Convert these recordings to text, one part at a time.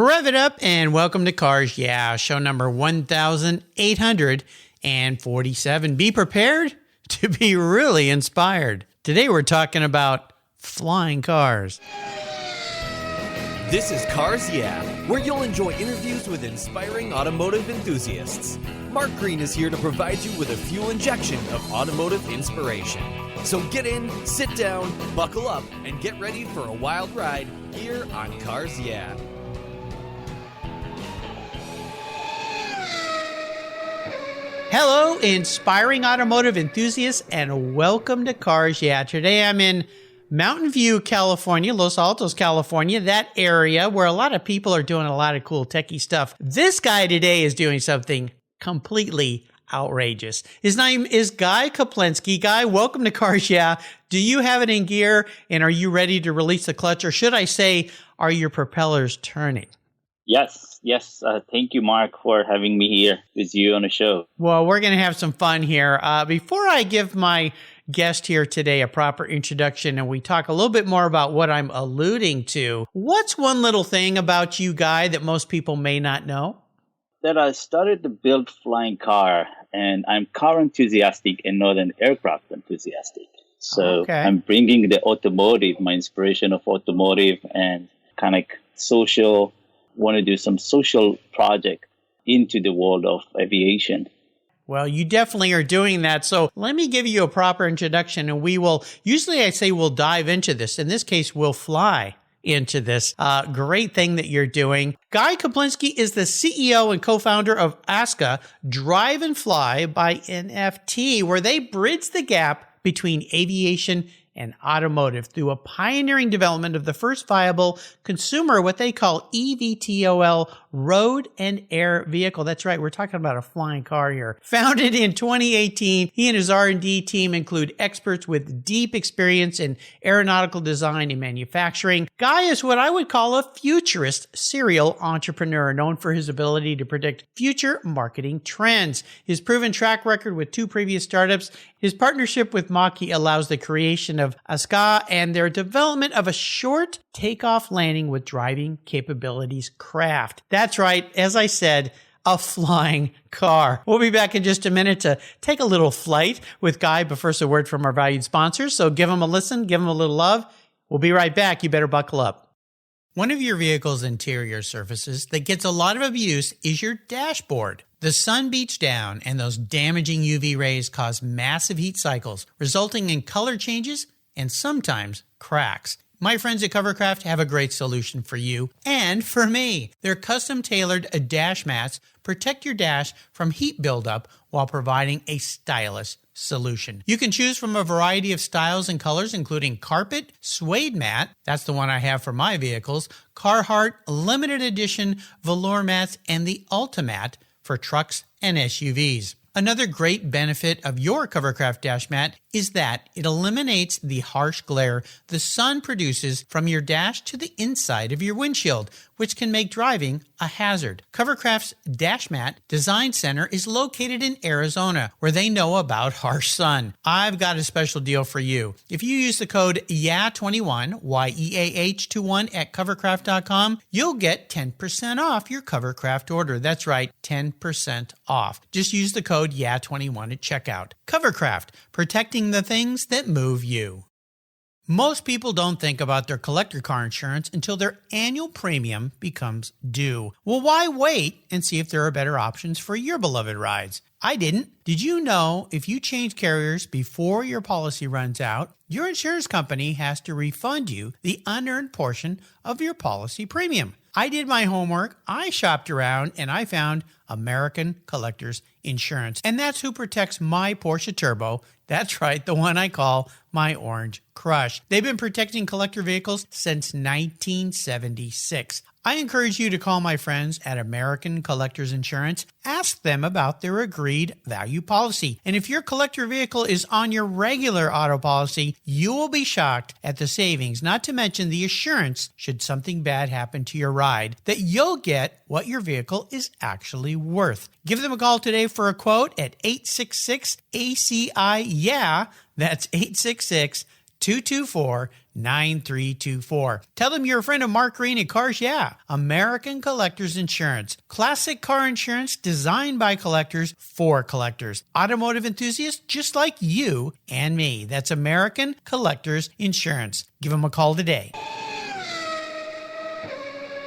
Rev it up and welcome to Cars Yeah, show number 1847. Be prepared to be really inspired. Today we're talking about flying cars. This is Cars Yeah, where you'll enjoy interviews with inspiring automotive enthusiasts. Mark Green is here to provide you with a fuel injection of automotive inspiration. So get in, sit down, buckle up, and get ready for a wild ride here on Cars Yeah. Hello, inspiring automotive enthusiasts, and welcome to Cars Yeah. Today I'm in Mountain View, California, Los Altos, California, that area where a lot of people are doing a lot of cool techie stuff. This guy today is doing something completely outrageous. His name is Guy Kaplinsky. Guy, welcome to Cars Yeah. Do you have it in gear, and are you ready to release the clutch, or should I say, are your propellers turning? Yes. Thank you, Mark, for having me here with you on the show. Well, we're going to have some fun here. Before I give my guest here today a proper introduction and we talk a little bit more about what I'm alluding to, what's one little thing about you, Guy, that most people may not know? That I started to build flying car, and I'm car enthusiastic and not an aircraft enthusiastic. So Okay. I'm bringing the automotive, my inspiration of automotive and kind of social, want to do some social project into the world of aviation. Well, you definitely are doing that. So let me give you a proper introduction, and usually I say we'll dive into this. In this case, we'll fly into this great thing that you're doing. Guy Kaplinsky is the CEO and co-founder of ASKA, Drive and Fly by NFT, where they bridge the gap between aviation and automotive through a pioneering development of the first viable consumer, what they call eVTOL, road and air vehicle. That's right, we're talking about a flying car here. Founded in 2018, he and his R&D team include experts with deep experience in aeronautical design and manufacturing. Guy is what I would call a futurist serial entrepreneur, known for his ability to predict future marketing trends. His proven track record with 2 previous startups, his partnership with Mach-E allows the creation of ASKA and their development of a short takeoff landing with driving capabilities craft. That's right, as I said, a flying car. We'll be back in just a minute to take a little flight with Guy, but first a word from our valued sponsors. So give them a listen, give them a little love. We'll be right back. You better buckle up. One of your vehicle's interior surfaces that gets a lot of abuse is your dashboard. The sun beats down and those damaging UV rays cause massive heat cycles, resulting in color changes and sometimes cracks. My friends at Covercraft have a great solution for you and for me. Their custom-tailored dash mats protect your dash from heat buildup while providing a stylish solution. You can choose from a variety of styles and colors, including carpet, suede mat, that's the one I have for my vehicles, Carhartt limited edition velour mats, and the Ultimat for trucks and SUVs. Another great benefit of your Covercraft dash mat is that it eliminates the harsh glare the sun produces from your dash to the inside of your windshield, which can make driving a hazard. Covercraft's Dash Mat Design Center is located in Arizona, where they know about harsh sun. I've got a special deal for you. If you use the code YEAH21, YEAH21 at covercraft.com, you'll get 10% off your Covercraft order. That's right, 10% off. Just use the code YEAH21 at checkout. Covercraft, protecting the things that move you. Most people don't think about their collector car insurance until their annual premium becomes due. Well, why wait and see if there are better options for your beloved rides? I didn't. Did you know if you change carriers before your policy runs out, your insurance company has to refund you the unearned portion of your policy premium? I did my homework, I shopped around, and I found American Collectors Insurance. And that's who protects my Porsche Turbo. That's right, the one I call my Orange Crush. They've been protecting collector vehicles since 1976. I encourage you to call my friends at American Collectors Insurance. Ask them about their agreed value policy. And if your collector vehicle is on your regular auto policy, you will be shocked at the savings, not to mention the assurance, should something bad happen to your ride, that you'll get what your vehicle is actually worth. Give them a call today for a quote at 866-ACI-YEAH. That's 866-224 9324. Tell them you're a friend of Mark Green at Cars Yeah, American Collectors Insurance. Classic car insurance designed by collectors for collectors. Automotive enthusiasts just like you and me. That's American Collectors Insurance. Give them a call today.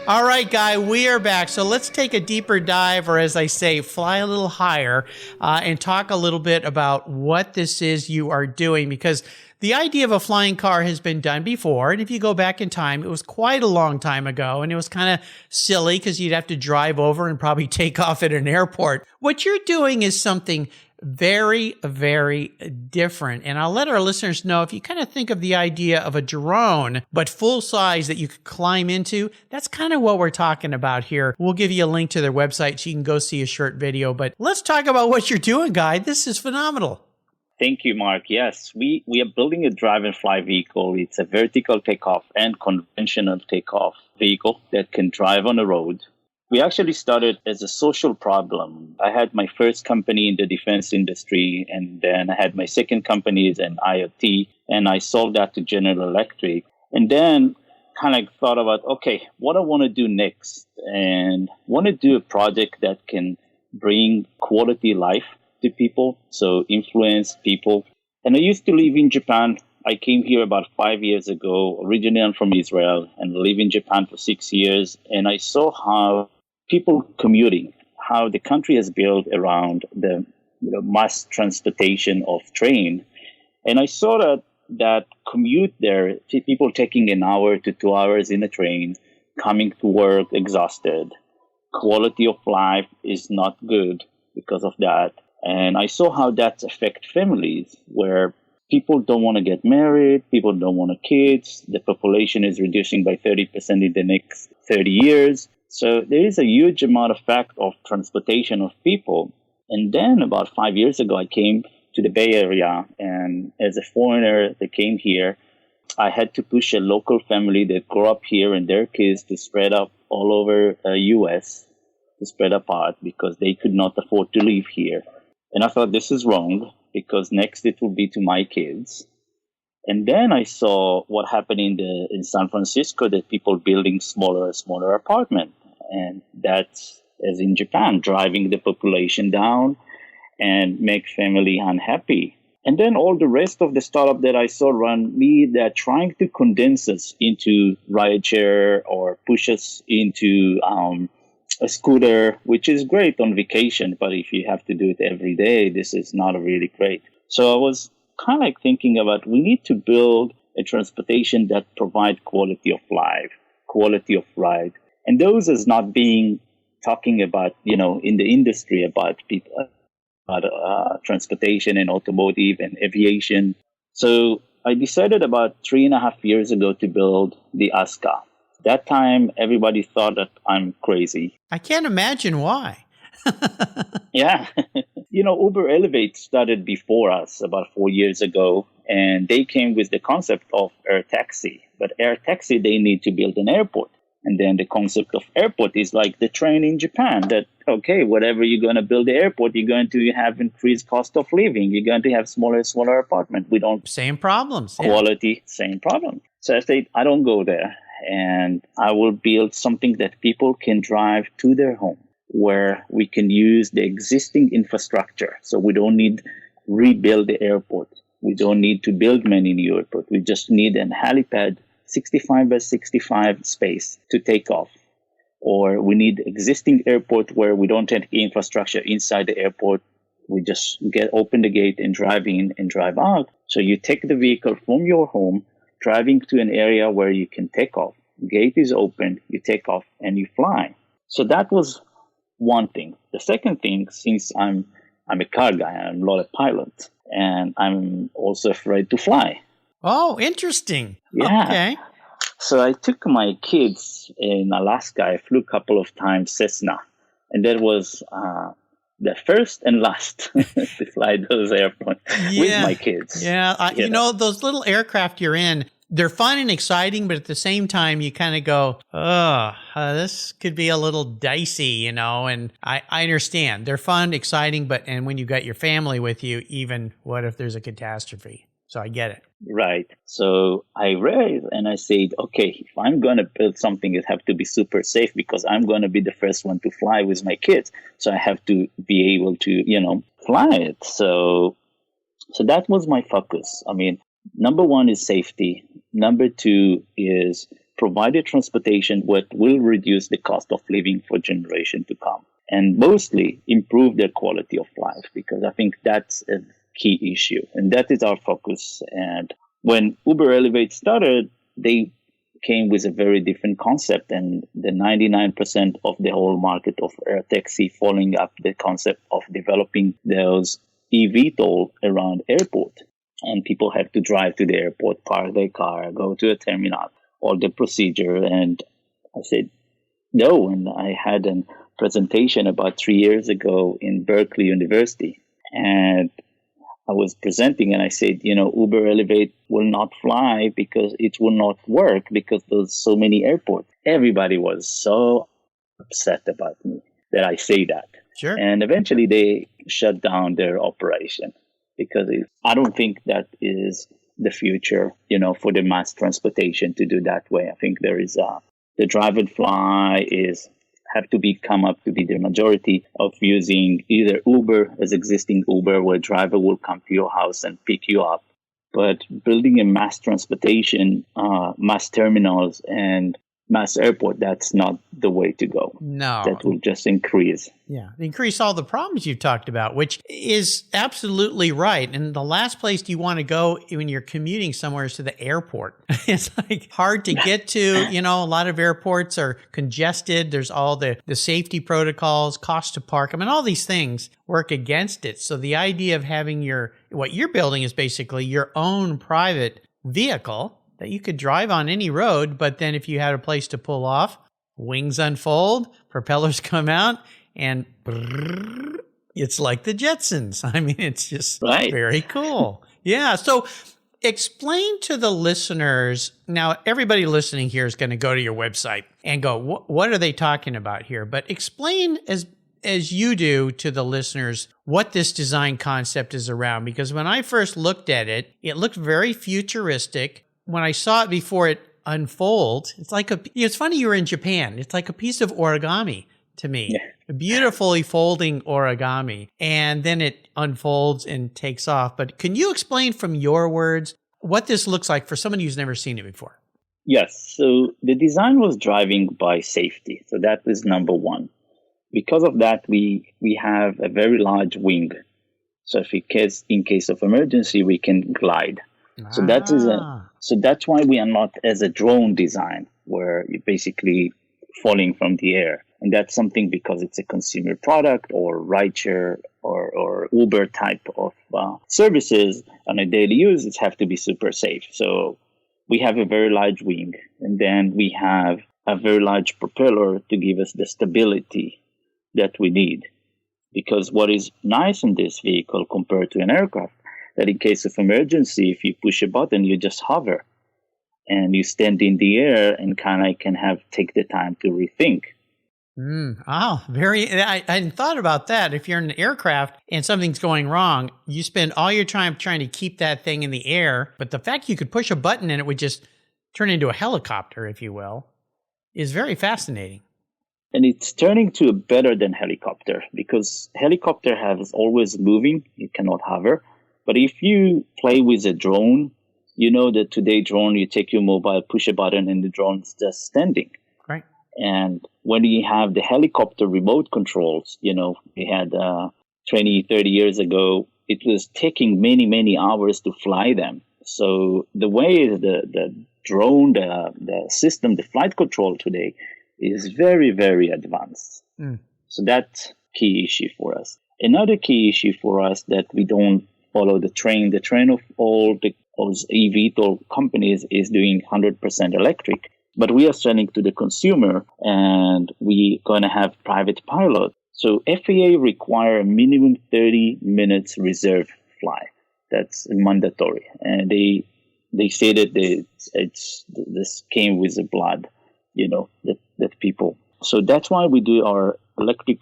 All right, Guy, we are back. So let's take a deeper dive, or as I say, fly a little higher, and talk a little bit about what this is you are doing, because the idea of a flying car has been done before. And if you go back in time, it was quite a long time ago, and it was kind of silly because you'd have to drive over and probably take off at an airport. What you're doing is something very, very different. And I'll let our listeners know, if you kind of think of the idea of a drone, but full size that you could climb into, that's kind of what we're talking about here. We'll give you a link to their website so you can go see a short video. But let's talk about what you're doing, Guy. This is phenomenal. Thank you, Mark. Yes, we are building a drive and fly vehicle. It's a vertical takeoff and conventional takeoff vehicle that can drive on the road. We actually started as a social problem. I had my first company in the defense industry, and then I had my second company as an IoT, and I sold that to General Electric. And then kind of thought about, okay, what I want to do next, and want to do a project that can bring quality life to people, so influence people. And I used to live in Japan. I came here about 5 years ago. Originally, I'm from Israel and live in Japan for 6 years. And I saw how people commuting, how the country is built around the mass transportation of train. And I saw that commute there, people taking an hour to 2 hours in a train, coming to work exhausted. Quality of life is not good because of that. And I saw how that affects families, where people don't want to get married, people don't want kids, the population is reducing by 30% in the next 30 years. So there is a huge amount of fact of transportation of people. And then about 5 years ago, I came to the Bay Area, and as a foreigner that came here, I had to push a local family that grew up here and their kids to spread up all over U.S., to spread apart because they could not afford to live here. And I thought, this is wrong, because next it will be to my kids. And then I saw what happened in San Francisco, that people building smaller apartment. And that's, as in Japan, driving the population down and make family unhappy. And then all the rest of the startup that I saw around me, they're trying to condense us into rideshare or push us into a scooter, which is great on vacation, but if you have to do it every day, this is not really great. So I was kind of like thinking about, we need to build a transportation that provides quality of life, quality of ride. And those is not being talking about, in the industry about people, about transportation and automotive and aviation. So I decided about 3.5 years ago to build the ASKA. That time, everybody thought that I'm crazy. I can't imagine why. Yeah. Uber Elevate started before us about 4 years ago, and they came with the concept of air taxi. But air taxi, they need to build an airport. And then the concept of airport is like the train in Japan, that, okay, whatever you're going to build the airport, you're going to have increased cost of living. You're going to have smaller apartment. We don't... Same problems. Quality, yeah. Same problem. So I said, I don't go there. And I will build something that people can drive to their home, where we can use the existing infrastructure. So we don't need rebuild the airport. We don't need to build many new airports. We just need an helipad, 65 by 65 space to take off. Or we need existing airport where we don't have infrastructure inside the airport. We just open the gate and drive in and drive out. So you take the vehicle from your home, driving to an area where you can take off. Gate is open, you take off, and you fly. So that was one thing. The second thing, since I'm a car guy, I'm not a pilot, and I'm also afraid to fly. Oh, interesting. Yeah. Okay. So I took my kids in Alaska. I flew a couple of times Cessna, and that was the first and last to fly those airplanes with my kids. Yeah. Those little aircraft you're in, they're fun and exciting, but at the same time, you kind of go, this could be a little dicey, and I understand. They're fun, exciting, and when you've got your family with you, even what if there's a catastrophe? So I get it. Right. So I read and I said, okay, if I'm going to build something, it have to be super safe because I'm going to be the first one to fly with my kids. So I have to be able to, fly it. So that was my focus. I mean, number one is safety. Number two is provided transportation, what will reduce the cost of living for generation to come, and mostly improve their quality of life, because I think that's a key issue. And that is our focus. And when Uber Elevate started, they came with a very different concept, and the 99% of the whole market of air taxi following up the concept of developing those eVTOL around airport. And people have to drive to the airport, park their car, go to a terminal, all the procedure. And I said, no. And I had a presentation about 3 years ago in Berkeley University. And I was presenting and I said, Uber Elevate will not fly because it will not work because there's so many airports. Everybody was so upset about me that I say that. Sure. And eventually they shut down their operation because I don't think that is the future, for the mass transportation to do that way. I think there is the drive and fly have to come up to be the majority of using either Uber as existing Uber, where a driver will come to your house and pick you up. But building a mass transportation, mass terminals and mass airport, that's not the way to go. No. That will just increase. Yeah. Increase all the problems you've talked about, which is absolutely right. And the last place you want to go when you're commuting somewhere is to the airport. It's like hard to get to, a lot of airports are congested. There's all the safety protocols, cost to park. I mean, all these things work against it. So the idea of having what you're building is basically your own private vehicle that you could drive on any road, but then if you had a place to pull off, wings unfold, propellers come out, and it's like the Jetsons. I mean, it's just very cool. Yeah. So explain to the listeners, now everybody listening here is going to go to your website and go, what are they talking about here? But explain as you do to the listeners what this design concept is around, because when I first looked at it, it looked very futuristic. When I saw it before it unfolds, it's like it's funny you were in Japan. It's like a piece of origami to me, a beautifully folding origami. And then it unfolds and takes off. But can you explain from your words what this looks like for someone who's never seen it before? Yes. So the design was driving by safety. So that is number one. Because of that, we have a very large wing. So if in case of emergency, we can glide. So that's why we are not as a drone design, where you're basically falling from the air. And that's something because it's a consumer product or rideshare or Uber type of services on a daily use. It have to be super safe. So we have a very large wing, and then we have a very large propeller to give us the stability that we need. Because what is nice in this vehicle compared to an aircraft, that in case of emergency, if you push a button, you just hover and you stand in the air and kind of can take the time to rethink. I hadn't thought about that. If you're in an aircraft and something's going wrong, you spend all your time trying to keep that thing in the air. But the fact you could push a button and it would just turn into a helicopter, if you will, is very fascinating. And it's turning to better than helicopter, because helicopter is always moving. You cannot hover. But if you play with a drone, you know that today drone, you take your mobile, push a button, and the drone's just standing. Right. And when you have the helicopter remote controls, we had 20, 30 years ago, it was taking many, many hours to fly them. So the way the drone, the system, the flight control today is very, very advanced. So that's key issue for us. Another key issue for us that we don't follow the train. The train of all those eVTOL companies is doing 100% electric, but we are selling to the consumer, and we're going to have private pilot. So FAA require a minimum 30 minutes reserve fly. That's mandatory, and they say that this came with the blood, that people. So that's why we do our electric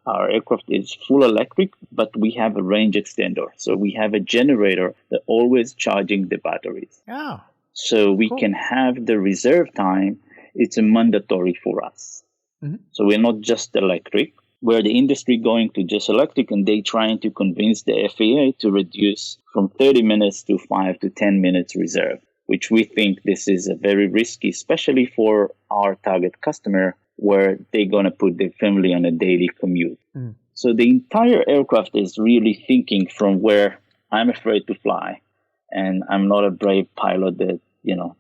Our aircraft is full electric, but we have a range extender. So we have a generator that always charging the batteries. Oh, so we cool. can have the reserve time. It's a mandatory for us. Mm-hmm. So we're not just electric. Where the industry going to just electric, and they trying to convince the FAA to reduce from 30 minutes to 5 to 10 minutes reserve, which we think this is a very risky, especially for our target customer, where they're going to put their family on a daily commute. Mm. So the entire aircraft is really thinking from where I'm afraid to fly, and I'm not a brave pilot that,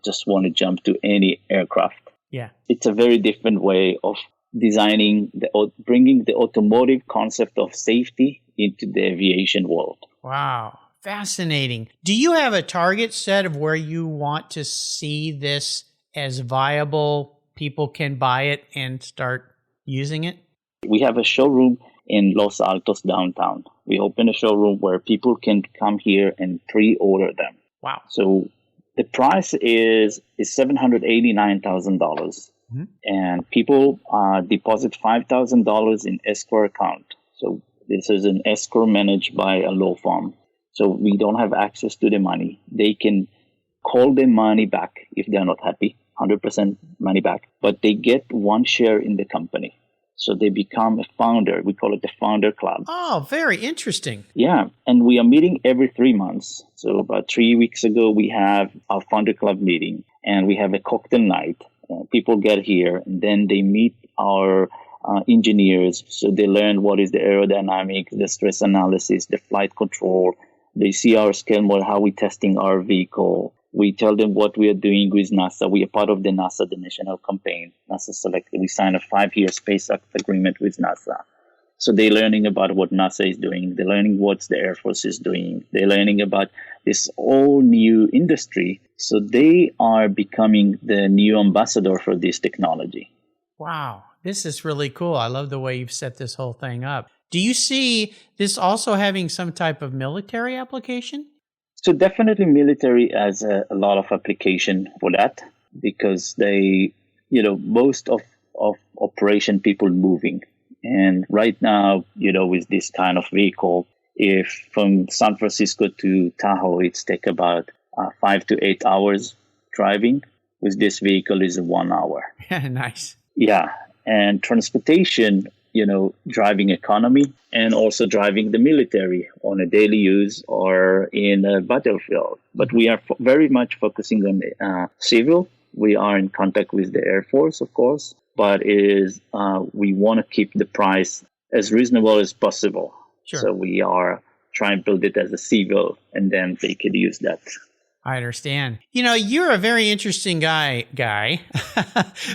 just want to jump to any aircraft. Yeah. It's a very different way of designing, bringing the automotive concept of safety into the aviation world. Wow. Fascinating. Do you have a target set of where you want to see this as viable? People can buy it and start using it? We have a showroom in Los Altos downtown. We open a showroom where people can come here and pre-order them. Wow. So the price is $789,000. Mm-hmm. And people deposit $5,000 in escrow account. So this is an escrow managed by a law firm. So we don't have access to the money. They can call their money back if they're not happy, 100% money back. But they get one share in the company. So they become a founder. We call it the founder club. Oh, very interesting. Yeah. And we are meeting every 3 months. So about 3 weeks ago, we have our founder club meeting, and we have a cocktail night. People get here, and then they meet our engineers. So they learn what is the aerodynamics, the stress analysis, the flight control. They see our scale model, how we're testing our vehicle. We tell them what we are doing with NASA. We are part of the NASA, the national campaign. NASA selected. We signed a 5-year space agreement with NASA. So they're learning about what NASA is doing. They're learning what the Air Force is doing. They're learning about this all new industry. So they are becoming the new ambassador for this technology. Wow. This is really cool. I love the way you've set this whole thing up. Do you see this also having some type of military application? So definitely military has a lot of application for that, because they, most of operation people moving. And right now, with this kind of vehicle, if from San Francisco to Tahoe, it's take about 5 to 8 hours driving. With this vehicle is 1 hour. Nice. Yeah. And transportation, driving economy, and also driving the military on a daily use or in a battlefield. But we are very much focusing on civil. We are in contact with the Air Force, of course, but we want to keep the price as reasonable as possible. Sure. So we are trying to build it as a civil, and then they could use that. I understand. You're a very interesting guy,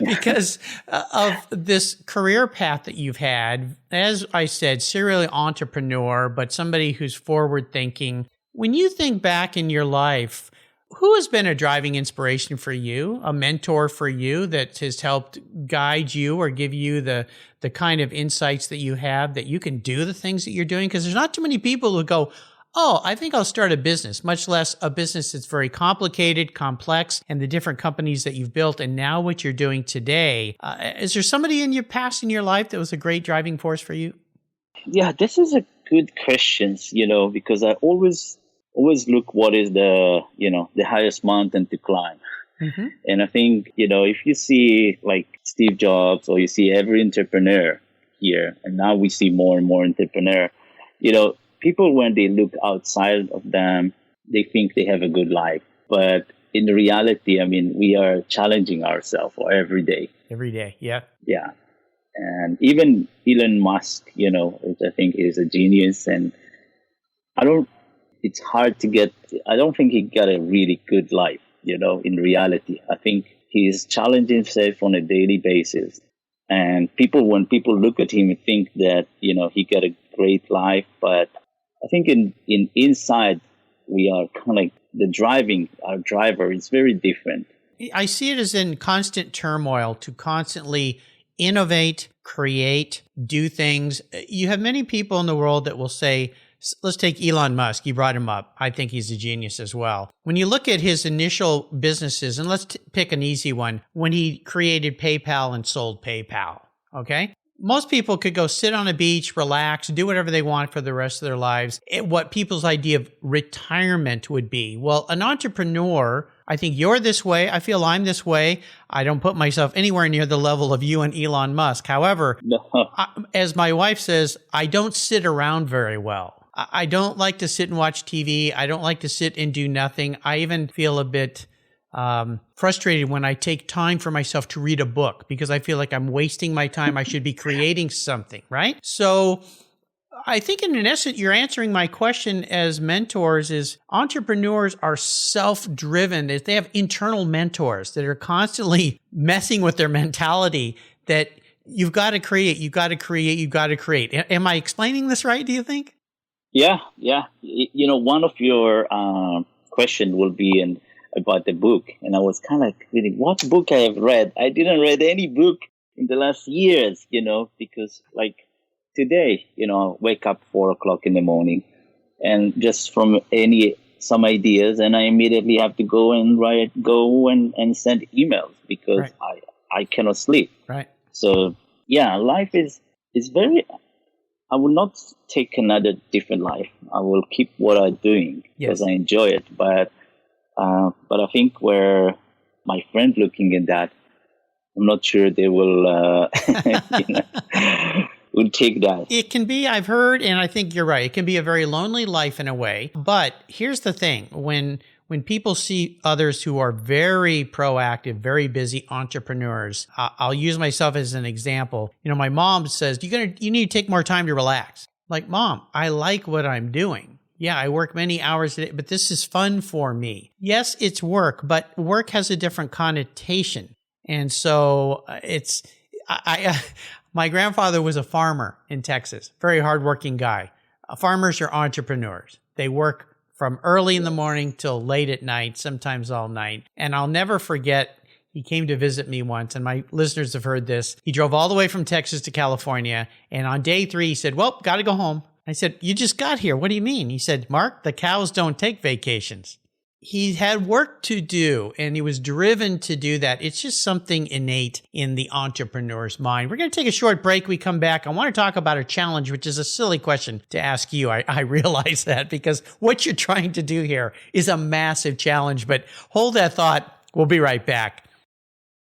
because of this career path that you've had. As I said, serial entrepreneur, but somebody who's forward thinking. When you think back in your life, who has been a driving inspiration for you, a mentor for you that has helped guide you or give you the kind of insights that you have that you can do the things that you're doing? Because there's not too many people who go, oh, I think I'll start a business, much less a business that's very complicated, complex, and the different companies that you've built and now what you're doing today. Is there somebody in your past in your life that was a great driving force for you? Yeah, this is a good question, because I always look what is the highest mountain to climb. Mm-hmm. And I think, if you see like Steve Jobs, or you see every entrepreneur here, and now we see more and more entrepreneur, people, when they look outside of them, they think they have a good life. But in reality, we are challenging ourselves every day. Every day, yeah. Yeah. And even Elon Musk, which I think is a genius. And it's hard to I don't think he got a really good life, in reality. I think he's challenging himself on a daily basis. And when people look at him and think that, he got a great life, but I think in inside, we are kind of like our driver is very different. I see it as in constant turmoil to constantly innovate, create, do things. You have many people in the world that will say, let's take Elon Musk. You brought him up. I think he's a genius as well. When you look at his initial businesses, and let's pick an easy one, when he created PayPal and sold PayPal, okay? most people could go sit on a beach, relax, do whatever they want for the rest of their lives. What people's idea of retirement would be. Well, an entrepreneur, I think you're this way. I feel I'm this way. I don't put myself anywhere near the level of you and Elon Musk. However, as my wife says, I don't sit around very well. I don't like to sit and watch TV. I don't like to sit and do nothing. I even feel a bit frustrated when I take time for myself to read a book because I feel like I'm wasting my time. I should be creating something, right? So I think in essence, you're answering my question as mentors is entrepreneurs are self-driven. They have internal mentors that are constantly messing with their mentality that you've got to create, you've got to create, you've got to create. Am I explaining this right, do you think? Yeah. One of your question will be about the book. And I was kind of like reading what book I have read. I didn't read any book in the last years, because like today, I wake up 4:00 in the morning and just from some ideas, and I immediately have to go and send emails because I cannot sleep. Right. So yeah, life is very, I will not take another different life. I will keep what I'm doing because I enjoy it. But I think where my friend looking at that, I'm not sure they will will take that. It can be, I've heard, and I think you're right. It can be a very lonely life in a way. But here's the thing. When people see others who are very proactive, very busy entrepreneurs, I'll use myself as an example. My mom says, you need to take more time to relax. Like, Mom, I like what I'm doing. Yeah, I work many hours a day, but this is fun for me. Yes, it's work, but work has a different connotation. And so my grandfather was a farmer in Texas, very hardworking guy. Farmers are entrepreneurs. They work from early in the morning till late at night, sometimes all night. And I'll never forget, he came to visit me once, and my listeners have heard this. He drove all the way from Texas to California, and on day 3, he said, well, got to go home. I said, you just got here. What do you mean? He said, Mark, the cows don't take vacations. He had work to do, and he was driven to do that. It's just something innate in the entrepreneur's mind. We're going to take a short break. We come back. I want to talk about a challenge, which is a silly question to ask you. I realize that because what you're trying to do here is a massive challenge, but hold that thought. We'll be right back.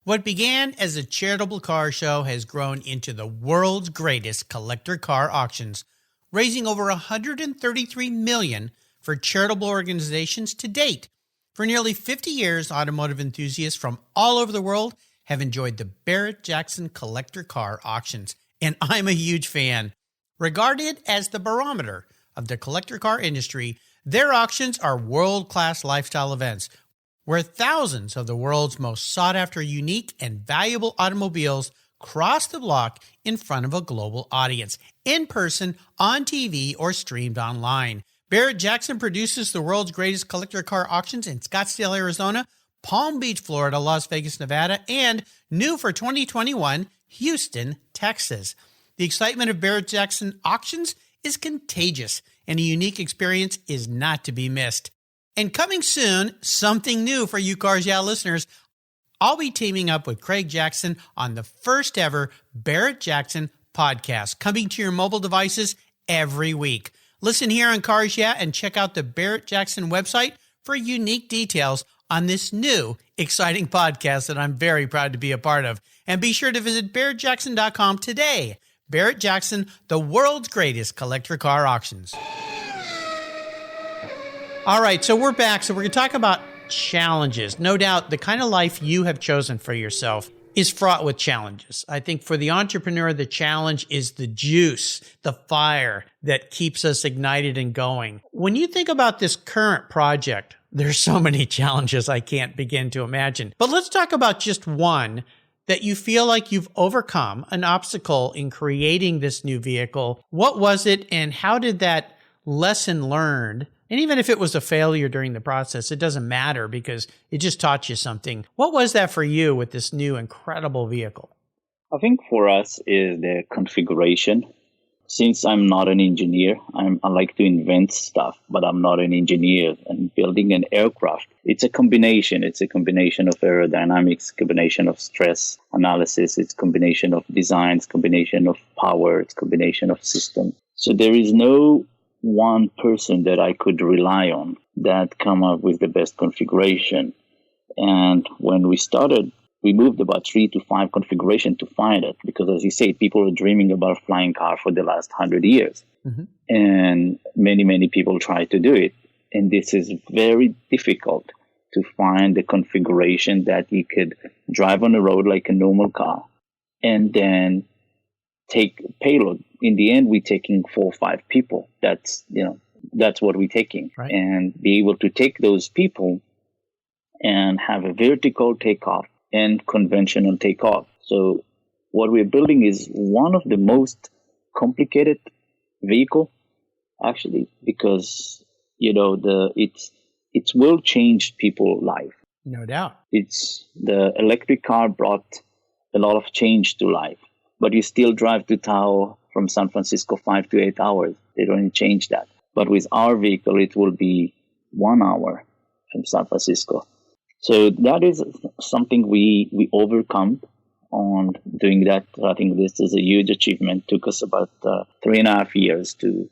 What began as a charitable car show has grown into the world's greatest collector car auctions, raising over $133 million for charitable organizations to date. For nearly 50 years, automotive enthusiasts from all over the world have enjoyed the Barrett-Jackson collector car auctions, and I'm a huge fan. Regarded as the barometer of the collector car industry, their auctions are world-class lifestyle events where thousands of the world's most sought-after, unique, and valuable automobiles cross the block in front of a global audience, in person, on TV, or streamed online. Barrett-Jackson produces the world's greatest collector car auctions in Scottsdale, Arizona, Palm Beach, Florida, Las Vegas, Nevada, and new for 2021, Houston, Texas. The excitement of Barrett-Jackson auctions is contagious, and a unique experience is not to be missed. And coming soon, something new for you Cars Yeah listeners. I'll be teaming up with Craig Jackson on the first ever Barrett-Jackson podcast, coming to your mobile devices every week. Listen here on Cars Yeah and check out the Barrett-Jackson website for unique details on this new, exciting podcast that I'm very proud to be a part of. And be sure to visit barrettjackson.com today. Barrett-Jackson, the world's greatest collector car auctions. All right, so we're back. So we're going to talk about challenges. No doubt the kind of life you have chosen for yourself is fraught with challenges. I think for the entrepreneur, the challenge is the juice, the fire that keeps us ignited and going. When you think about this current project, there's so many challenges I can't begin to imagine. But let's talk about just one that you feel like you've overcome, an obstacle in creating this new vehicle. What was it, and how did that lesson learned, and even if it was a failure during the process, it doesn't matter because it just taught you something. What was that for you with this new incredible vehicle? I think for us is the configuration. since I'm not an engineer, I like to invent stuff, but I'm not an engineer. And building an aircraft, it's a combination. It's a combination of aerodynamics, combination of stress analysis, it's combination of designs, combination of power, it's combination of system. So there is no one person that I could rely on that come up with the best configuration. And when we started, we moved about 3 to 5 configurations to find it, because as you say, people are dreaming about a flying car for the last 100 years. Mm-hmm. And many people try to do it. And this is very difficult to find the configuration that you could drive on the road like a normal car and then take payload. In the end, we're taking 4 or 5 people. That's what we're taking. Right. And be able to take those people and have a vertical takeoff and conventional takeoff. So what we're building is one of the most complicated vehicle, actually, because it will change people's life. No doubt. It's the electric car brought a lot of change to life, but you still drive to Tahoe from San Francisco 5 to 8 hours. They don't change that. But with our vehicle, it will be 1 hour from San Francisco. So that is something we overcome on doing that. I think this is a huge achievement. Took us about 3.5 years to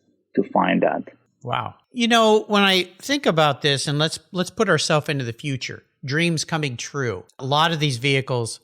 find that. Wow. When I think about this, and let's put ourselves into the future, dreams coming true. A lot of these vehicles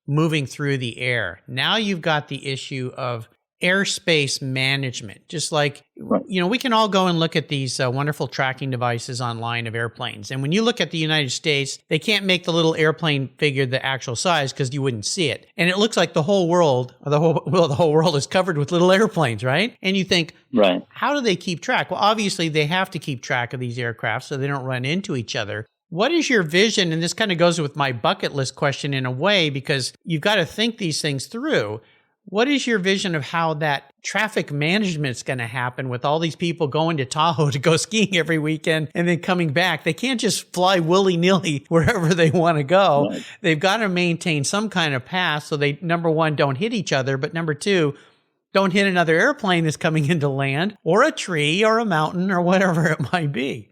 moving through the air. Now you've got the issue of airspace management. Just like, we can all go and look at these wonderful tracking devices online of airplanes. And when you look at the United States, they can't make the little airplane figure the actual size because you wouldn't see it. And it looks like the whole world is covered with little airplanes, right? And you think, right, how do they keep track? Well, obviously they have to keep track of these aircraft so they don't run into each other. What is your vision? And this kind of goes with my bucket list question in a way, because you've got to think these things through. What is your vision of how that traffic management is going to happen with all these people going to Tahoe to go skiing every weekend and then coming back? They can't just fly willy-nilly wherever they want to go. Right. They've got to maintain some kind of path so they, number one, don't hit each other, but number two, don't hit another airplane that's coming into land or a tree or a mountain or whatever it might be.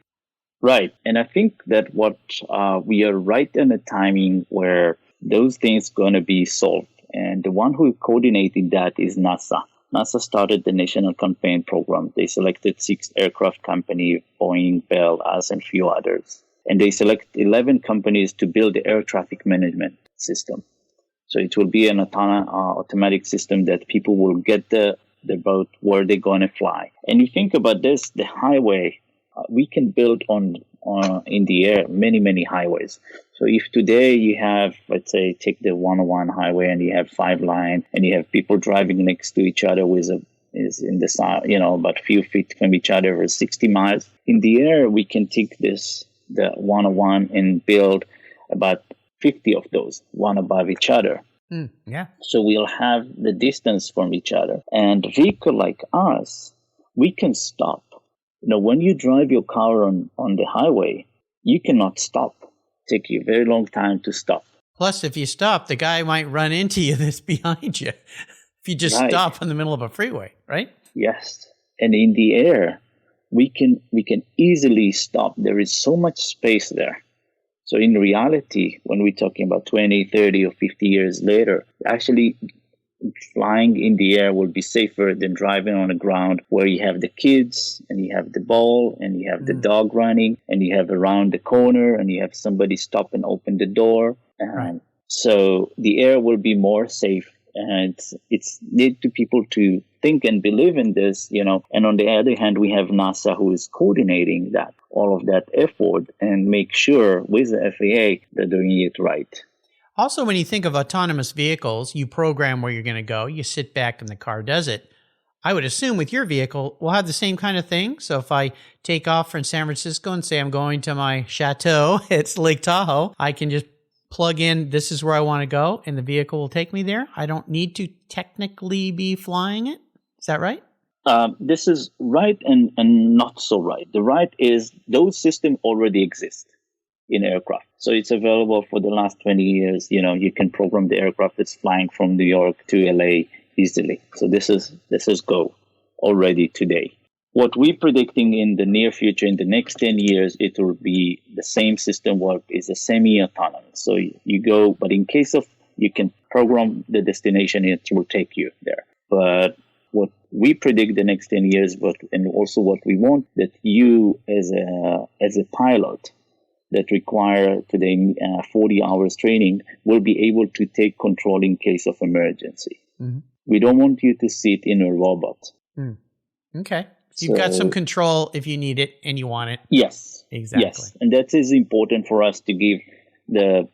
Right. And I think that we are right in a timing where those things going to be solved. And the one who coordinated that is NASA. NASA started the National Campaign Program. They selected 6 aircraft companies, Boeing, Bell, us, and a few others. And they select 11 companies to build the air traffic management system. So it will be an automatic system that people will get the boat where they're going to fly. And you think about this, the highway, we can build in the air many highways. So if today you have, let's say, take the 101 highway and you have 5 lanes and you have people driving next to each other is in the side, about a few feet from each other for 60 miles. In the air, we can take the 101 and build about 50 of those, one above each other. Yeah. So we'll have the distance from each other. And a vehicle like us, we can stop. When you drive your car on the highway, you cannot stop. Take you a very long time to stop. Plus, if you stop, the guy might run into you that's behind you. If you just stop in the middle of a freeway, right? Yes. And in the air, we can easily stop. There is so much space there. So in reality, when we're talking about 20, 30, or 50 years later, actually flying in the air will be safer than driving on the ground, where you have the kids and you have the ball and you have the dog running and you have around the corner and you have somebody stop and open the door. So the air will be more safe, and it's need to people to think and believe in this, And on the other hand, we have NASA who is coordinating all of that effort and make sure with the FAA they're doing it right. Also, when you think of autonomous vehicles, you program where you're going to go. You sit back and the car does it. I would assume with your vehicle, we'll have the same kind of thing. So if I take off from San Francisco and say I'm going to my chateau, it's Lake Tahoe, I can just plug in, this is where I want to go, and the vehicle will take me there. I don't need to technically be flying it. Is that right? This is right and not so right. The right is those systems already exist in aircraft. So it's available for the last 20 years. You can program the aircraft that's flying from New York to LA easily. So this is go. already today. What we're predicting in the near future, in the next 10 years, it will be the same system work, is a semi-autonomous. So you go, but in case of, you can program the destination, it will take you there. But what we predict the next 10 years, and also what we want, that you as a pilot that require today 40 hours training will be able to take control in case of emergency. Mm-hmm. We don't want you to sit in a robot. Okay. You've got some control if you need it and you want it. Yes. Exactly. Yes. And that is important for us to give the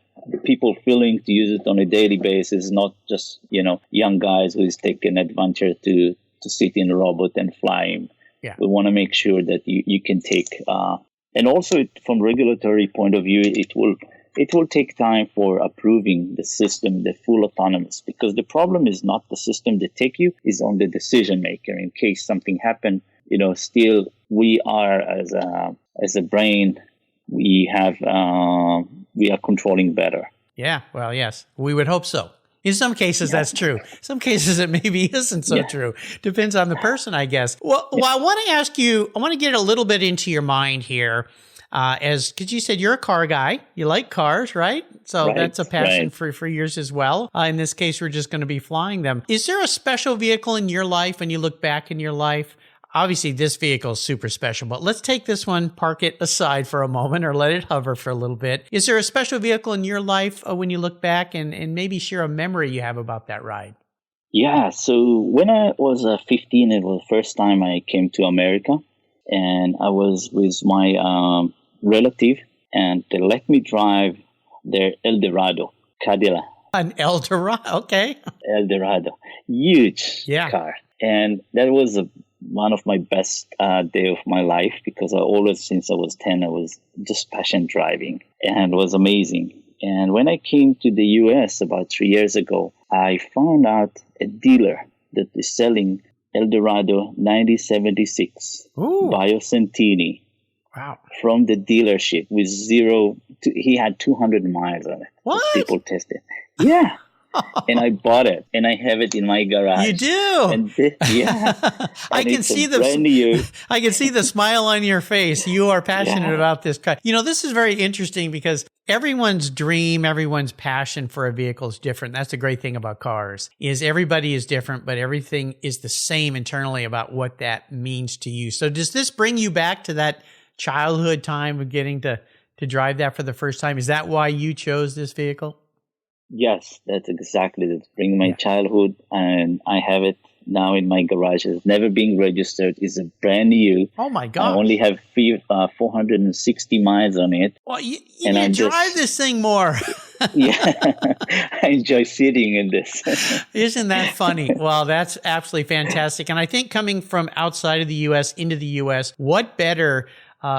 people feeling to use it on a daily basis, not just, young guys who's taking adventure to sit in a robot and fly him. Yeah. We want to make sure that you can take, and also from regulatory point of view, it will take time for approving the system, the full autonomous, because the problem is not the system that take you, is on the decision maker. In case something happened, still we are as a brain, we are controlling better. Yeah, well, yes, we would hope so. In some cases, that's true. Some cases, it maybe isn't so true. Depends on the person, I guess. Well, I want to ask you, I want to get a little bit into your mind here, because you said you're a car guy. You like cars, right? So that's a passion for yours as well. In this case, we're just going to be flying them. Is there a special vehicle in your life when you look back in your life? Obviously, this vehicle is super special, but let's take this one, park it aside for a moment, or let it hover for a little bit. Is there a special vehicle in your life when you look back, and maybe share a memory you have about that ride? Yeah, so when I was 15, it was the first time I came to America, and I was with my relative, and they let me drive their Eldorado Cadillac. An Eldorado, okay. Eldorado, huge car. And that was one of my best day of my life, because I always, since I was 10, I was just passion driving, and it was amazing. And when I came to the US about 3 years ago, I found out a dealer that is selling Eldorado 9076 Biocentini. Wow. From the dealership with he had 200 miles on it. What? People tested. Yeah. And I bought it, and I have it in my garage. You do? And I can see I can see the smile on your face. You are passionate about this car. This is very interesting, because everyone's dream, everyone's passion for a vehicle is different. That's the great thing about cars, is everybody is different, but everything is the same internally about what that means to you. So does this bring you back to that childhood time of getting to drive that for the first time? Is that why you chose this vehicle? Yes, that's exactly it. Bring my childhood, and I have it now in my garage. It's never been registered. It's a brand new. Oh my God! I only have 460 miles on it. Well, you need to drive this thing more. I enjoy sitting in this. Isn't that funny? Well, that's absolutely fantastic. And I think coming from outside of the U.S. into the U.S., what better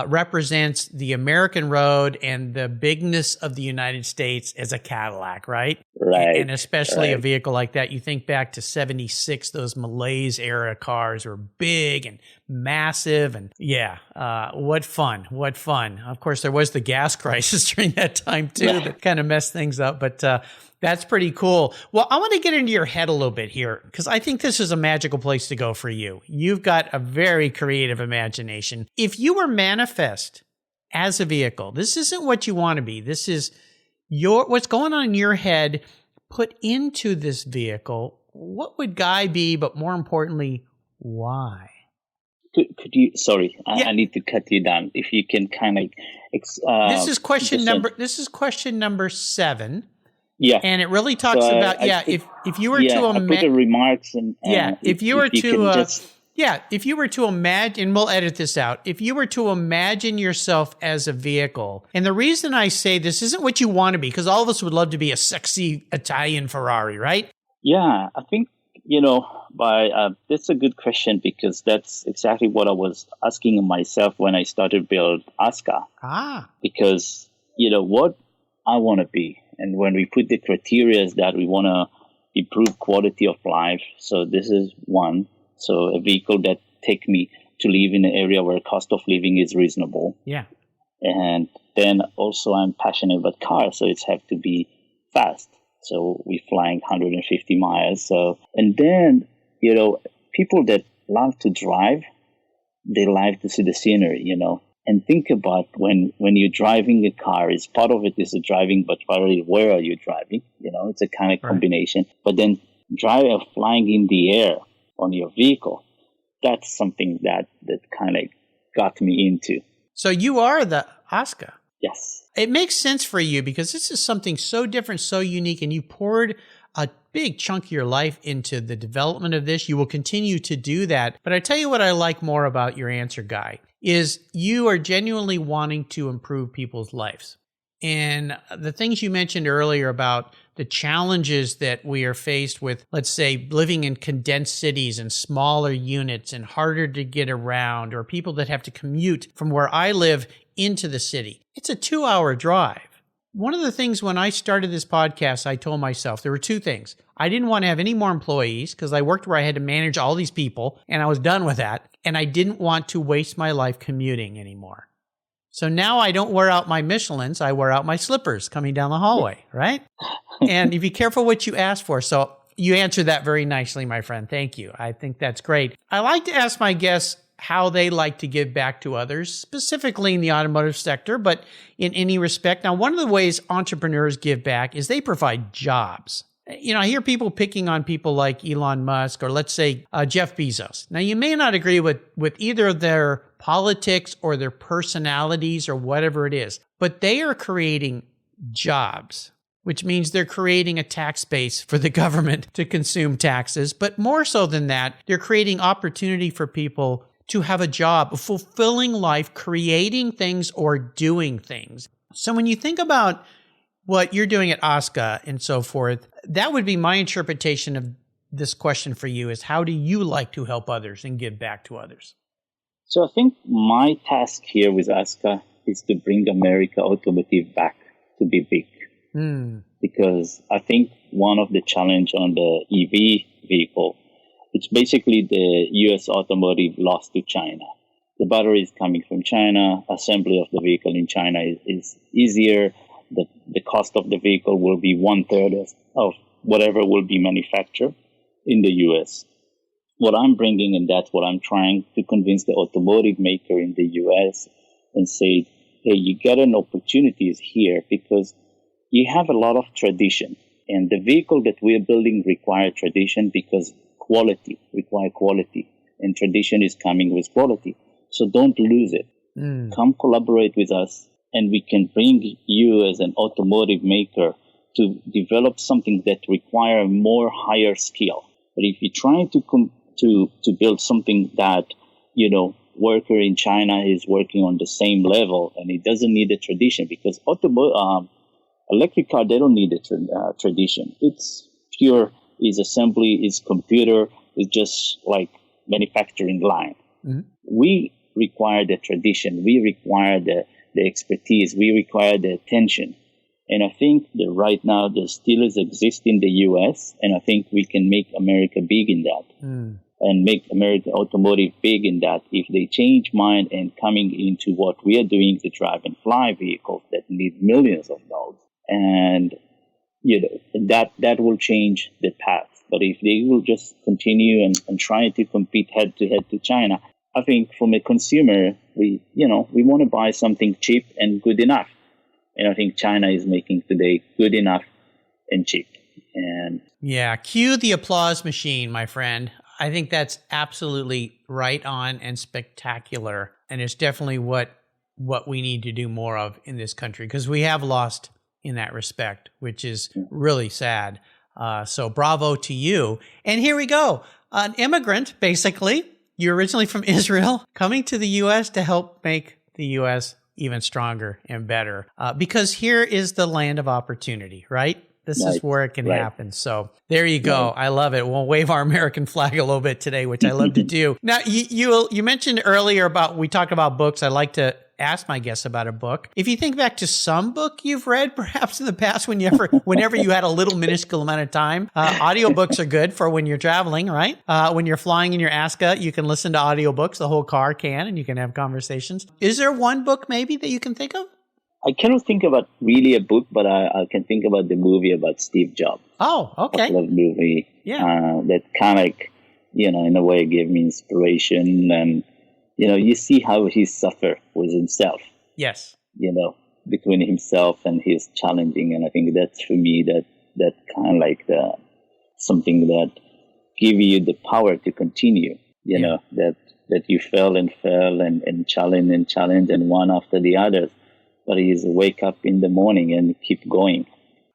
represents the American road and the bigness of the United States as a Cadillac, right? Right. And especially a vehicle like that. You think back to 76, those Malaise era cars were big and massive, and what fun. Of course, there was the gas crisis during that time too that kind of messed things up, but that's pretty cool. Well, I want to get into your head a little bit here, because I think this is a magical place to go for you. You've got a very creative imagination. If you were manifest as a vehicle, this isn't what you want to be. This is what's going on in your head put into this vehicle. What would Guy be, but more importantly, why? Could you? Sorry, I need to cut you down. If you can kind of. This is question number 7. Yeah, and it really talks about if you were to I put the remarks and if you were to imagine, and we'll edit this out. If you were to imagine yourself as a vehicle, and the reason I say this isn't what you want to be, because all of us would love to be a sexy Italian Ferrari, right? Yeah, I think that's a good question, because that's exactly what I was asking myself when I started build ASKA. Because what I want to be. And when we put the criteria that we want to improve quality of life, so this is one. So a vehicle that take me to live in an area where cost of living is reasonable. Yeah. And then also I'm passionate about cars, so it's have to be fast. So we're flying 150 miles. So, and then, people that love to drive, they love to see the scenery, And think about when you're driving a car, is part of it is the driving, but partly where are you driving? It's a kind of combination. But then flying in the air on your vehicle, that's something that kind of got me into. So you are the ASKA. Yes. It makes sense for you because this is something so different, so unique, and you poured a big chunk of your life into the development of this. You will continue to do that. But I tell you what I like more about your answer, Guy, is you are genuinely wanting to improve people's lives. And the things you mentioned earlier about the challenges that we are faced with, let's say, living in condensed cities and smaller units and harder to get around, or people that have to commute from where I live into the city. It's a 2-hour drive. One of the things when I started this podcast, I told myself there were two things. I didn't want to have any more employees because I worked where I had to manage all these people and I was done with that. And I didn't want to waste my life commuting anymore. So now I don't wear out my Michelins. I wear out my slippers coming down the hallway, right? And you be careful what you ask for. So you answered that very nicely, my friend. Thank you. I think that's great. I like to ask my guests how they like to give back to others, specifically in the automotive sector, but in any respect. Now, one of the ways entrepreneurs give back is they provide jobs. I hear people picking on people like Elon Musk or let's say Jeff Bezos. Now, you may not agree with either their politics or their personalities or whatever it is, but they are creating jobs, which means they're creating a tax base for the government to consume taxes. But more so than that, they're creating opportunity for people to have a job, a fulfilling life, creating things or doing things. So when you think about what you're doing at ASKA and so forth, that would be my interpretation of this question for you is how do you like to help others and give back to others? So I think my task here with ASKA is to bring America automotive back to be big. Because I think one of the challenge on the EV vehicle, it's basically the U.S. automotive lost to China. The battery is coming from China. Assembly of the vehicle in China is easier. The cost of the vehicle will be 1/3 of whatever will be manufactured in the U.S. What I'm bringing, and that's what I'm trying to convince the automotive maker in the U.S. and say, hey, you get an opportunities here because you have a lot of tradition. And the vehicle that we're building require tradition because require quality. And tradition is coming with quality. So don't lose it. Come collaborate with us, and we can bring you as an automotive maker to develop something that require more higher skill. But if you're trying to build something that, worker in China is working on the same level and it doesn't need a tradition because electric car, they don't need a tradition. It's pure, is assembly, is computer, it's just like manufacturing line. We require the tradition. We require the expertise. We require the attention. And I think that right now there still exist in the U.S. and I think we can make America big in that and make American automotive big in that if they change mind and coming into what we are doing, the drive and fly vehicles that need millions of dollars. And, that will change the path. But if they will just continue and try to compete head to head to China, I think from a consumer, we want to buy something cheap and good enough. And I think China is making today good enough and cheap. And yeah, cue the applause machine, my friend. I think that's absolutely right on and spectacular. And it's definitely what we need to do more of in this country because we have lost in that respect, which is really sad. So bravo to you. And here we go. An immigrant, basically. You're originally from Israel, coming to the U.S. to help make the U.S. even stronger and better. Because here is the land of opportunity, right? This is where it can happen. So there you go. I love it. We'll wave our American flag a little bit today, which I love to do. Now, you mentioned earlier we talked about books. I like to ask my guests about a book. If you think back to some book you've read, perhaps in the past, whenever you had a little minuscule amount of time, audiobooks are good for when you're traveling, right? When you're flying in your ASKA, you can listen to audiobooks. The whole car can, and you can have conversations. Is there one book maybe that you can think of? I cannot think about really a book, but I can think about the movie about Steve Jobs. Oh, okay. I love movie. Yeah. That kind of in a way gave me inspiration. And, you see how he suffered with himself, Yes. Between himself and his challenging. And I think that's for me that kind of like something that give you the power to continue, that you fell and challenge and one after the other, but he's wake up in the morning and keep going.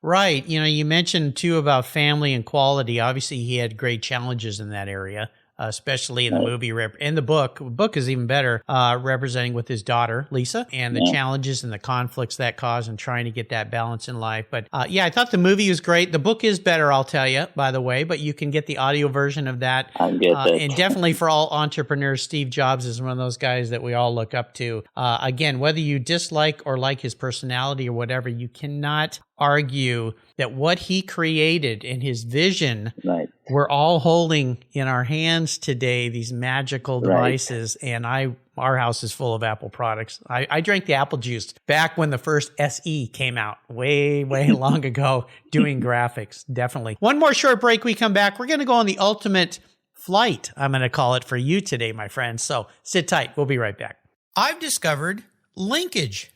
Right. You mentioned too about family and quality. Obviously, he had great challenges in that area, especially in the movie. In the book, is even better, representing with his daughter, Lisa, and the challenges and the conflicts that cause and trying to get that balance in life. But I thought the movie was great. The book is better, I'll tell you, by the way, but you can get the audio version of that. I get that. And definitely for all entrepreneurs, Steve Jobs is one of those guys that we all look up to. Again, whether you dislike or like his personality or whatever, you cannot argue that what he created and his vision, right, we're all holding in our hands today, these magical devices. Right. And our house is full of Apple products. I drank the apple juice back when the first SE came out way, way long ago, doing graphics. Definitely. One more short break. We come back. We're going to go on the ultimate flight, I'm going to call it, for you today, my friends. So sit tight. We'll be right back. I've discovered Linkage.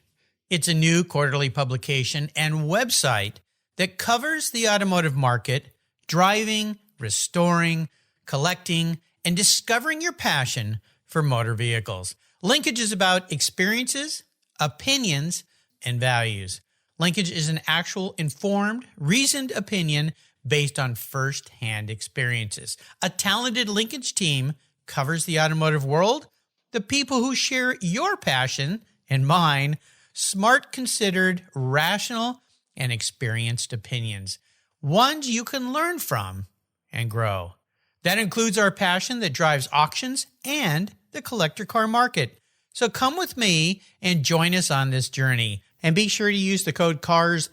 It's a new quarterly publication and website that covers the automotive market, driving, restoring, collecting, and discovering your passion for motor vehicles. Linkage is about experiences, opinions, and values. Linkage is an actual informed, reasoned opinion based on first-hand experiences. A talented Linkage team covers the automotive world, the people who share your passion and mine, smart, considered, rational, and experienced opinions, ones you can learn from and grow. That includes our passion that drives auctions and the collector car market. So come with me and join us on this journey. And be sure to use the code CARS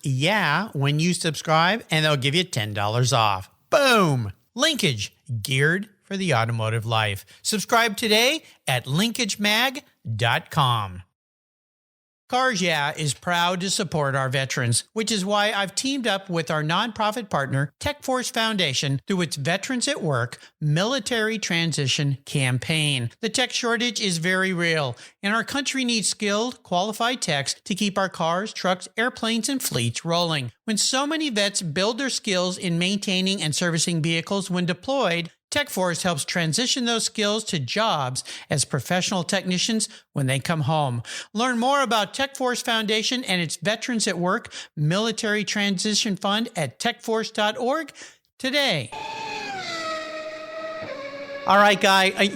when you subscribe, and they'll give you $10 off. Boom! Linkage, geared for the automotive life. Subscribe today at linkagemag.com. Cars Yeah is proud to support our veterans, which is why I've teamed up with our nonprofit partner, TechForce Foundation, through its Veterans at Work Military Transition Campaign. The tech shortage is very real, and our country needs skilled, qualified techs to keep our cars, trucks, airplanes, and fleets rolling. When so many vets build their skills in maintaining and servicing vehicles when deployed, TechForce helps transition those skills to jobs as professional technicians when they come home. Learn more about TechForce Foundation and its Veterans at Work Military Transition Fund at techforce.org today. All right, Guy, I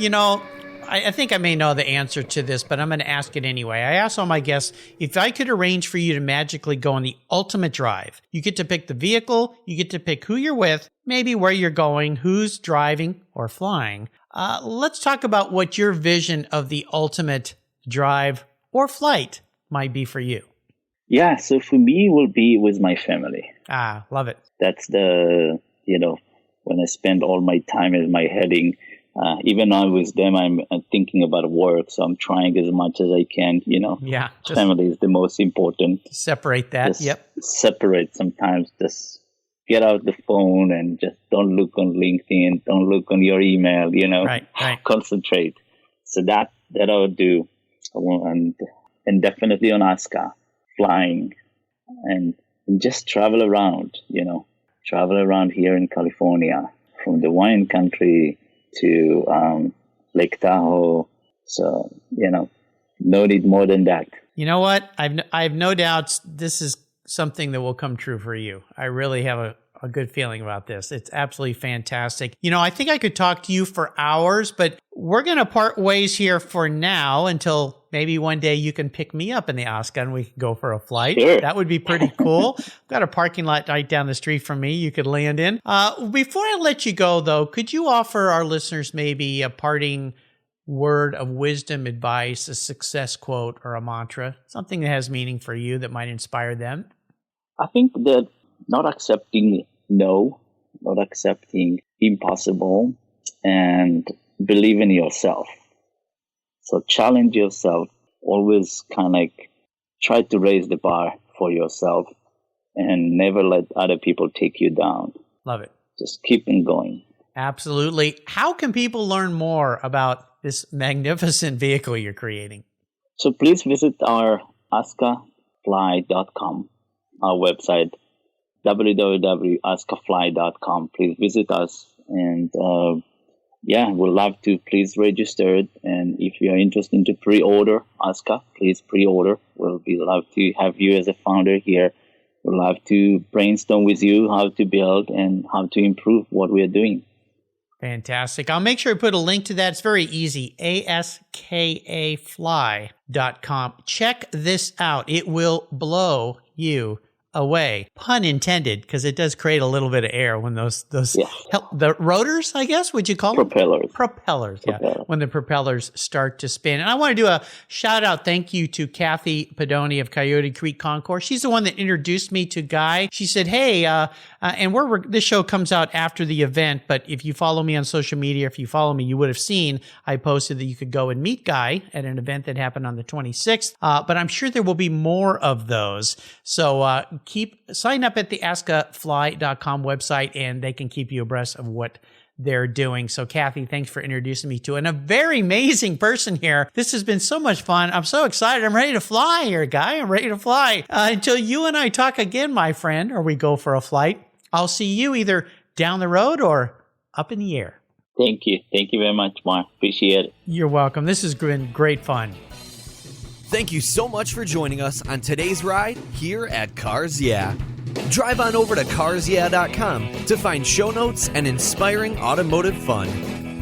think I may know the answer to this, but I'm going to ask it anyway. I asked all my guests, if I could arrange for you to magically go on the ultimate drive, you get to pick the vehicle, you get to pick who you're with, maybe where you're going, who's driving or flying. Let's talk about what your vision of the ultimate drive or flight might be for you. Yeah, so for me, it will be with my family. Love it. That's when I spend all my time as my heading. Even now with them, I'm thinking about work, so I'm trying as much as I can, Yeah. Family is the most important. Separate that, Separate sometimes, just get out the phone and just don't look on LinkedIn, don't look on your email, Right. Concentrate. So that I would do. And definitely on ASKA, flying and just travel around, travel around here in California, from the wine country to Lake Tahoe. So, no need more than that. You know what? I have no doubts this is something that will come true for you. I really have a good feeling about this. It's absolutely fantastic. I think I could talk to you for hours, but we're going to part ways here for now until maybe one day you can pick me up in the ASKA and we can go for a flight. Sure. That would be pretty cool. I've got a parking lot right down the street from me you could land in. Before I let you go, though, could you offer our listeners maybe a parting word of wisdom, advice, a success quote, or a mantra, something that has meaning for you that might inspire them? I think that not accepting no, not accepting impossible, and believe in yourself. So challenge yourself, always kind of like try to raise the bar for yourself and never let other people take you down. Love it. Just keep on going. Absolutely. How can people learn more about this magnificent vehicle you're creating? So please visit our askafly.com, our website, www.askafly.com. Please visit us, and we'd love to please register it. And if you are interested to pre-order ASKA, please pre-order. We'll be love to have you as a founder here. We'd love to brainstorm with you how to build and how to improve what we're doing. Fantastic. I'll make sure I put a link to that. It's very easy. askafly.com. Check this out. It will blow you away. Pun intended, because it does create a little bit of air when the rotors, I guess, would you call them? Propellers, yeah. When the propellers start to spin. And I want to do a shout out thank you to Kathy Pedoni of Coyote Creek Concourse. She's the one that introduced me to Guy. She said, hey, and this show comes out after the event, but if you follow me on social media, if you follow me, you would have seen I posted that you could go and meet Guy at an event that happened on the 26th. But I'm sure there will be more of those. So sign up at the askafly.com website, and they can keep you abreast of what they're doing. So Kathy, thanks for introducing me to a very amazing person here. This has been so much fun. I'm so excited. I'm ready to fly here, Guy. I'm ready to fly. Until you and I talk again, my friend, or we go for a flight, I'll see you either down the road or up in the air. Thank you. Thank you very much, Mark. Appreciate it. You're welcome. This has been great fun. Thank you so much for joining us on today's ride here at Cars Yeah. Drive on over to carsyeah.com to find show notes and inspiring automotive fun.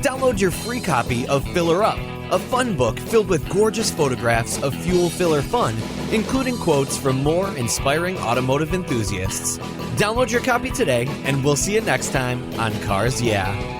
Download your free copy of Filler Up, a fun book filled with gorgeous photographs of fuel filler fun, including quotes from more inspiring automotive enthusiasts. Download your copy today, and we'll see you next time on Cars Yeah.